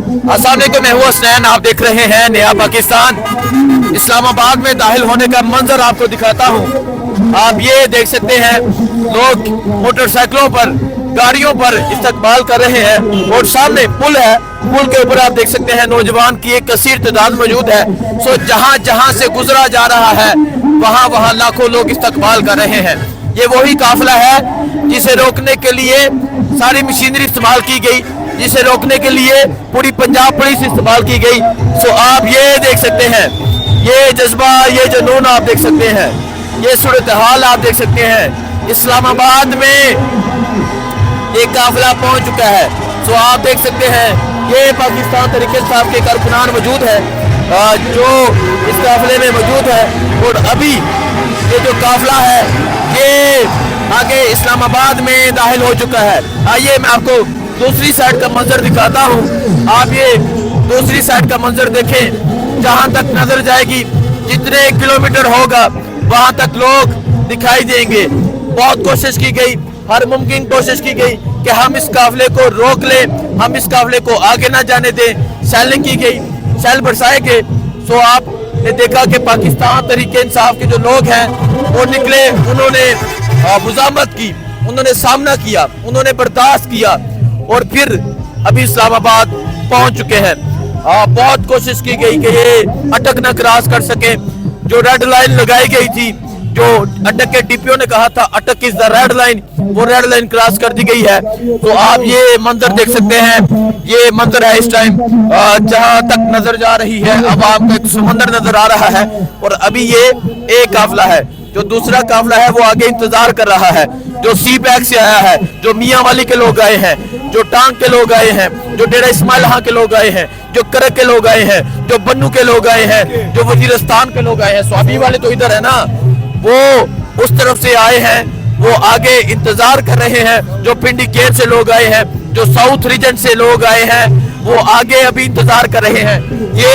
अस्सलाम वालेकुम, मैं हूं हसनैन। आप देख रहे हैं नया पाकिस्तान। इस्लामाबाद में दाखिल होने का मंजर आपको दिखाता हूं। आप ये देख सकते हैं, लोग मोटरसाइकिलों पर, गाड़ियों पर इस्तकबाल कर रहे हैं और सामने पुल है। पुल के ऊपर आप देख सकते हैं नौजवान की एक कसीर तादाद मौजूद है। सो जहां जहां से गुजरा जा रहा है वहां वहां लाखों लोग इस्तकबाल कर रहे हैं। ये वही काफिला है जिसे रोकने के लिए सारी मशीनरी इस्तेमाल की गई, जिसे रोकने के लिए पूरी पंजाब पुलिस इस्तेमाल की गई। सो आप ये देख सकते हैं, ये जज्बा, ये जुनून आप देख सकते हैं, ये सूरत हाल आप देख सकते हैं। इस्लामाबाद में एक काफिला पहुंच चुका है। सो आप देख सकते हैं, ये पाकिस्तान तहरीक इंसाफ के कारकुनान मौजूद है जो इस काफिले में मौजूद है। और अभी ये जो काफिला है ये आगे इस्लामाबाद में दाखिल हो चुका है। आइए मैं आपको दूसरी साइड का मंजर दिखाता हूँ। आप ये दूसरी साइड का मंजर देखें, जहाँ तक नजर जाएगी, जितने किलोमीटर होगा वहाँ तक लोग दिखाई देंगे। बहुत कोशिश की गई, हर मुमकिन कोशिश की गई कि हम इस काफिले को रोक लें, हम इस काफिले को आगे ना जाने दें। सैलिंग की गई, सेल बरसाए गए। सो आपने देखा कि पाकिस्तान तहरीक इंसाफ के जो लोग हैं वो निकले, उन्होंने मुज़ामत की, उन्होंने सामना किया, उन्होंने बर्दाश्त किया और फिर अभी इस्लामाबाद पहुंच चुके हैं। बहुत कोशिश की गई कि ये अटक न क्रॉस कर सके। जो रेड लाइन लगाई गई थी, जो अटक के डीपीओ ने कहा था अटक इज द रेड लाइन, वो रेड लाइन क्रॉस कर दी गई है। तो आप ये मंजर देख सकते हैं, ये मंजर है इस टाइम जहां तक नजर जा रही है। अब आपको एक समंदर नजर आ रहा है और अभी ये एक काफिला है। जो दूसरा काफिला है वो आगे इंतजार कर रहा है, जो सी पैक से आया है, जो मियां वाली के लोग आए हैं, जो टांग के लोग आए हैं, जो डेरा इस्माइल के लोग आए हैं, जो करक के लोग आए हैं, जो बन्नू के लोग आए हैं, जो वजीरिस्तान के लोग आए हैं। स्वाबी वाले तो इधर है ना, वो उस तरफ से आए हैं, वो आगे इंतजार कर रहे हैं। जो पिंडी गेट से लोग आए हैं, जो साउथ रीजन से लोग आए हैं, वो आगे अभी इंतजार कर रहे हैं। ये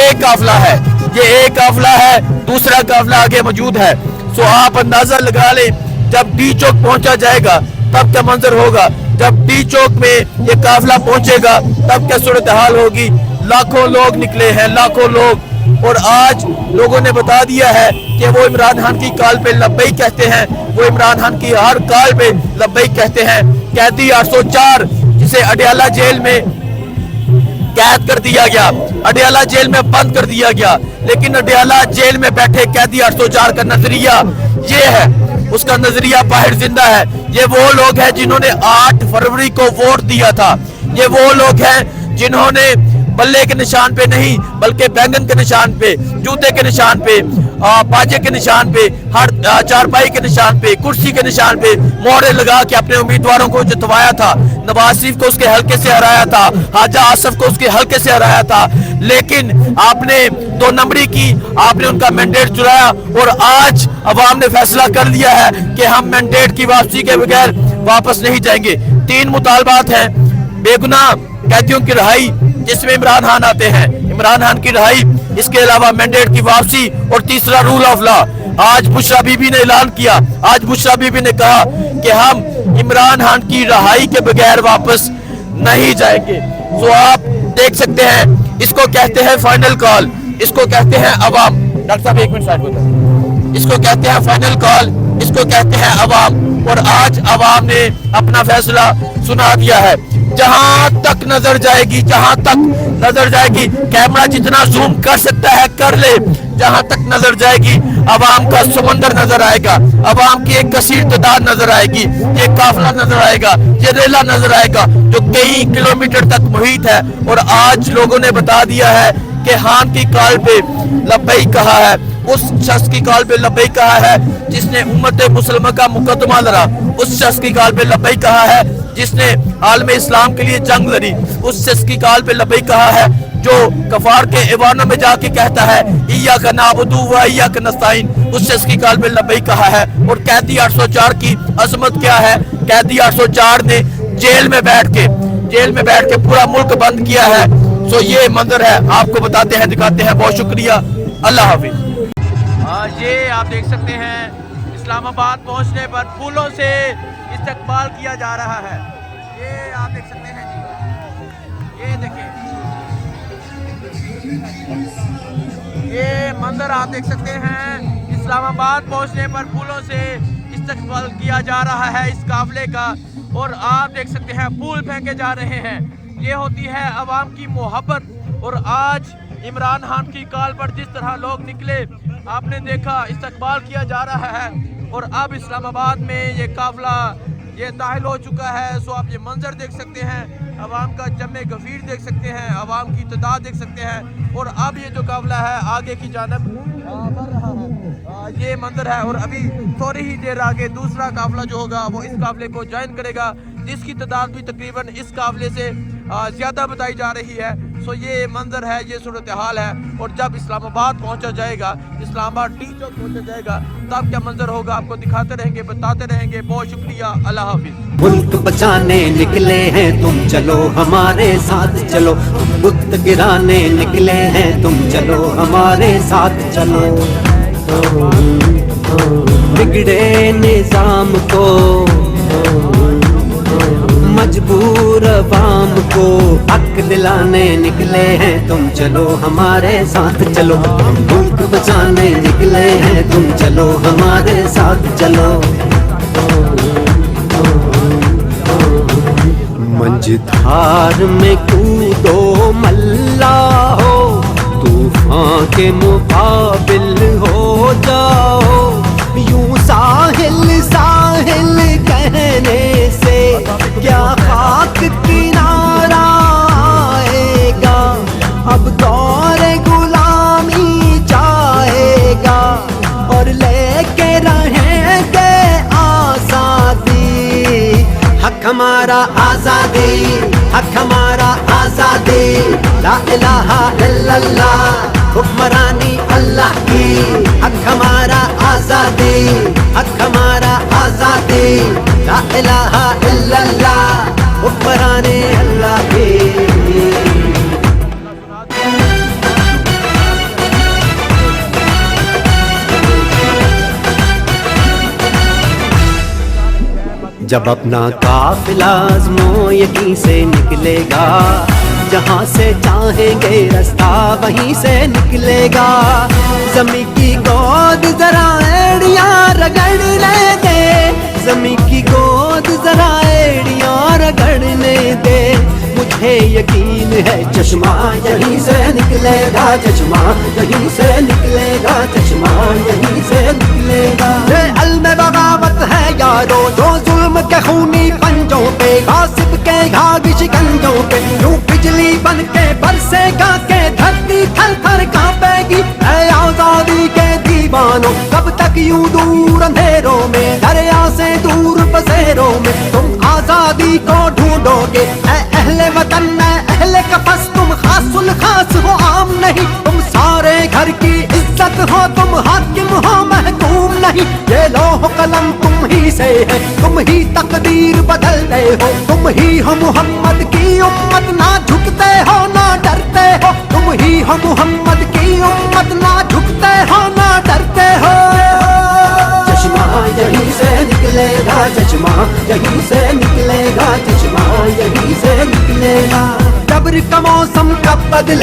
एक काफिला है, ये एक काफिला है, दूसरा काफिला आगे मौजूद है। सो आप अंदाजा लगा लें, जब डी चौक पहुंचा जाएगा तब क्या मंजर होगा। जब डी चौक में ये काफिला पहुंचेगा तब क्या सूरत हाल होगी। लाखों लोग निकले हैं, लाखों लोग। और आज लोगों ने बता दिया है कि वो इमरान खान की कॉल पे लब्बैक कहते हैं, वो इमरान खान की हर कॉल पे लब्बैक कहते हैं। कैदी 804 जिसे अडयाला जेल में कैद कर दिया गया, अडयाला जेल में बंद कर दिया गया, लेकिन अडयाला जेल में बैठे कैदी 804 का नजरिया ये है, उसका नजरिया बाहर जिंदा है। ये वो लोग हैं जिन्होंने 8 फरवरी को वोट दिया था। ये वो लोग हैं जिन्होंने बल्ले के निशान पे नहीं बल्कि बैंगन के निशान पे, जूते के निशान पे, बाजे के निशान पे, हर चारपाई के निशान पे, कुर्सी के निशान पे मोहरे लगा के अपने उम्मीदवारों को जितवाया था। नवाज शरीफ को उसके हल्के से हराया था, हाजा आसफ को उसके हल्के से हराया था। लेकिन आपने 2 नंबरी की, आपने उनका मैंडेट चुराया और आज अवाम ने फैसला कर लिया है कि हम मैंडेट की वापसी के बगैर वापस नहीं जाएंगे। 3 मुतालबात हैं, बेगुनाह कैदियों की रिहाई जिसमें इमरान खान आते हैं, इमरान खान की रिहाई, इसके अलावा मैंडेट की वापसी और तीसरा रूल ऑफ लॉ। आज बुशरा बीबी ने ऐलान किया, आज बुशरा बीबी ने कहा कि हम इमरान खान की रिहाई के बगैर वापस नहीं जाएंगे। तो आप देख सकते हैं, इसको कहते हैं फाइनल कॉल, इसको कहते हैं अवाम। डॉक्टर साहब 1 मिनट साइड बोलो। इसको कहते हैं फाइनल कॉल, इसको कहते हैं अवाम। और आज अवाम ने अपना फैसला सुना दिया है। जहां तक नजर जाएगी, जहां तक नजर जाएगी, कैमरा जितना जूम कर सकता है कर ले, जहां तक नजर जाएगी अवाम का समंदर नजर आएगा, अवाम की एक कसीर तादाद नजर आएगी, ये काफिला नजर आएगा, ये रेला नजर आएगा जो कई किलोमीटर तक मुहित है। और आज लोगों ने बता दिया है कि खान की कॉल पे लब्बैक कहा है, उस शख्स की कॉल पे लब्बैक कहा है जिसने उम्मत मुसलमान का मुकदमा लड़ा, उस शख्स की कॉल पे लब्बैक कहा है जिसने आलम इस्लाम के लिए जंग लड़ी, उस शख्स की कॉल पे लब्बैक कहा है जो कफार के ऐवानों में जाके कहता है इय्याका नअबुदु व इय्याका नस्तईन, उस शख्स की कॉल पे लब्बैक कहा है। और कैदी 804 की अजमत क्या है, कैदी 804 ने जेल में बैठ के पूरा मुल्क बंद किया है। सो ये मंजर है, आपको बताते हैं, दिखाते हैं। बहुत शुक्रिया, अल्लाह हाफिज। ये आप देख सकते हैं, इस्लामाबाद पहुंचने पर फूलों से इस्तकबाल किया जा रहा है। ये आप देख सकते हैं जी, ये देखिए। मंजर आप देख सकते हैं। इस्लामाबाद पहुंचने पर फूलों से इस्तकबाल किया जा रहा है इस काफिले का, और आप देख सकते हैं फूल फेंके जा रहे हैं। ये होती है अवाम की मोहब्बत। और आज इमरान खान की कॉल पर जिस तरह लोग निकले, आपने देखा, इस्तकबाल किया जा रहा है। और अब इस्लामाबाद में ये काफिला ये दाखिल हो चुका है। सो आप ये मंजर देख सकते हैं, अवाम का जमे गफीर देख सकते हैं, अवाम की तादाद देख सकते हैं। और अब ये जो काफिला है आगे की जानब बढ़ रहा है, ये मंजर है। और अभी थोड़ी ही देर आगे दूसरा काफिला जो होगा वो इस काफिले को ज्वाइन करेगा, जिसकी तादाद भी तकरीबन इस काफिले से ज़्यादा बताई जा रही है। सो ये मंजर है, ये सूरत हाल है। और जब इस्लामाबाद पहुंचा जाएगा, इस्लामाबाद टी चौक पहुंचा जाएगा, तब क्या मंजर होगा आपको दिखाते रहेंगे, बताते रहेंगे। बहुत शुक्रिया, अल्लाह हाफिज। मुल्क बचाने निकले हैं तुम चलो हमारे साथ चलो, बुत गिराने निकले हैं तुम चलो हमारे साथ चलो। बिगड़े निजाम को मजबूर अवाम को हक दिलाने निकले हैं तुम चलो हमारे साथ चलो। मुल्क बचाने निकले हैं तुम चलो हमारे साथ चलो। मंझधार में कूदो मल्ला हो, तूफान के मुकाबिल हो जाओ। यूं साहिल साहिल कहने से क्या खाक किनारा आएगा, अब दौर गुलामी जाएगा और लेके रहेंगे आजादी। हक हमारा आजादी, हक हमारा आजादी, ला इलाहा इल्लल्लाह हुक्मरानी अल्लाह की। हक हमारा आजादी, हक हमारा आजादी, ला इलाहा इल्लल्लाह हुक्मरानी अल्लाह की। जब अपना काफिला आज़मो यहीं से निकलेगा, जहाँ से चाहेंगे रास्ता वहीं से निकलेगा। ज़मीं की गोद जरा एड़ियाँ रगड़ने दे, ज़मीं की गोद जरा एड़ियाँ रगड़ने दे। मुझे यकीन है चश्मा यहीं से निकलेगा, चश्मा यहीं से निकलेगा, चश्मा यहीं से निकलेगा। ये अल्म बगावत है यारो जो जुल्म के खूनी पंजों पे, गासिब के घाघ शिकंजों पे, यूं बिजली बन के बरसेगा के धरती थर थर कांपेगी। ऐ आजादी के दीवानों, कब तक यूं दूर अंधेरों में, दरिया से दूर बसेरों में तुम आजादी को ढूंढोगे। ऐ अहले वतन में अहले कफस, तुम खासुल खास हो आम नहीं, तुम सारे घर की इज्जत हो, तुम हाकिम हो महकूम नहीं। ये लौह कलम तुम ही से है, तुम ही तकदीर बदलते हो, तुम ही हो मोहम्मद की उम्मत, ना झुकते हो ना डरते हो। तुम ही हो मोहम्मद की उम्मत, ना झुकते हो ना डरते हो। चश्मा यहीं से निकलेगा, चश्मा यहीं से निकलेगा, चश्मा यहीं से निकलेगा। जबर का मौसम कब बदले